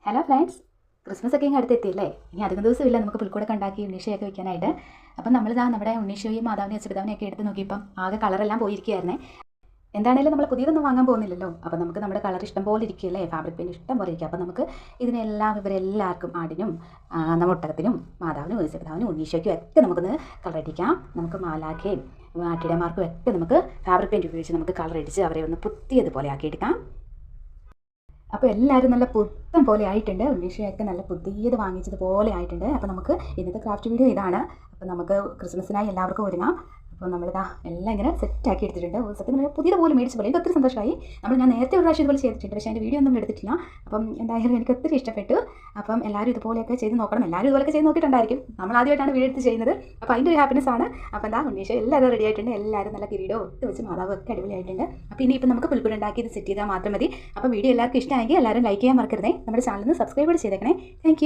Hello friends, Christmas ഒക്കെ ഇങ്ങ് അടുത്തെത്തിയല്ലേ. ഇനി അധികം ദിവസമില്ല നമുക്ക് പുൽക്കൂടൊക്കെ ഉണ്ടാക്കി ഉണ്ണീഷയൊക്കെ വെക്കാനായിട്ട്. അപ്പം നമ്മളിതാ നമ്മുടെ ഉണ്ണീഷയും മാതാവിനെയും അച്ചുപിതാവിനെയൊക്കെ എടുത്ത് നോക്കിയപ്പം ആകെ കളറെല്ലാം പോയിരിക്കുകയായിരുന്നേ. എന്താണെങ്കിലും നമ്മൾ പുതിയതൊന്നും വാങ്ങാൻ പോകുന്നില്ലല്ലോ. അപ്പം നമുക്ക് നമ്മുടെ കളർ ഇഷ്ടം പോലെ ഇരിക്കുകയല്ലേ, ഫാബ്രിക് പെയിൻറ്റ് ഇഷ്ടം പോലെ ഇരിക്കുക. അപ്പം നമുക്ക് ഇവരെല്ലാവർക്കും ആടിനും നമ്മുടെ ഒട്ടകത്തിനും മാതാവിനും യേശുപിതാവിനും ഉണ്ണീഷയ്ക്കും ഒക്കെ നമുക്കൊന്ന് കളർ അടിക്കാം. നമുക്ക് മാലാഖയും ആട്ടിടമാർക്കും ഒക്കെ നമുക്ക് ഫാബ്രിക് പെയിൻറ്റ് ഉപയോഗിച്ച് നമുക്ക് കളർ അടിച്ച് അവരെ ഒന്ന് പുതിയതുപോലെ ആക്കിയെടുക്കാം. അപ്പോൾ എല്ലാവരും നല്ല പുത്തൻ പോലെ ആയിട്ടുണ്ട്. ഉണ്ണീഷയൊക്കെ നല്ല പുതിയത് വാങ്ങിച്ചതുപോലെ ആയിട്ടുണ്ട്. അപ്പോൾ നമുക്ക് ഇന്നത്തെ ക്രാഫ്റ്റ് വീഡിയോ ഇതാണ്. അപ്പോൾ നമുക്ക് ക്രിസ്മസിനായി എല്ലാവർക്കും ഒരുങ്ങാം. അപ്പോൾ നമ്മളിതാ എല്ലാം ഇങ്ങനെ സെറ്റാക്കി എടുത്തിട്ടുണ്ട്. സത്യം പറഞ്ഞാൽ പുതിയതുപോലെ മേടിച്ച പോലെ എനിക്ക് ഒത്തിരി സന്തോഷമായി. ഞാൻ നേരത്തെ ഒരു പ്രാവശ്യം ഇതുപോലെ ചെയ്തിട്ടുണ്ട്, പക്ഷേ അതിൻ്റെ വീഡിയോ ഒന്നും എടുത്തിട്ടില്ല. അപ്പം എന്തായാലും എനിക്ക് ഒത്തിരി ഇഷ്ടപ്പെട്ടു. അപ്പം എല്ലാവരും ഇതുപോലെയൊക്കെ ചെയ്ത് നോക്കണം. എല്ലാവരും ഇതുപോലെയൊക്കെ ചെയ്ത് നോക്കിയിട്ടുണ്ടായിരിക്കും. നമ്മൾ ആദ്യമായിട്ടാണ് വീഡിയോ എടുത്ത് ചെയ്യുന്നത്. അപ്പോൾ അതിൻ്റെ ഒരു ഹാപ്പിനെസ് ആണ്. അപ്പോൾ എന്താ ഉണ്ണീഷ എല്ലാവരും റെഡി ആയിട്ടുണ്ട്. എല്ലാവരും നല്ല കിരീടവും ഒത്ത് വെച്ച് മാതാവ് ഒക്കെ അടിപൊളിയായിട്ടുണ്ട്. അപ്പോൾ ഇനിയിപ്പോൾ നമുക്ക് പുൽക്കൂട് ഉണ്ടാക്കി ഇത് സെറ്റ് ചെയ്താൽ മാത്രം മതി. അപ്പോൾ വീഡിയോ എല്ലാവർക്കും ഇഷ്ടമായെങ്കിൽ എല്ലാവരും ലൈക്ക് ചെയ്യാൻ മറക്കരുതേ. നമ്മുടെ ചാനലിന് സബ്സ്ക്രൈബ് ചെയ്തേക്കണേ. താങ്ക്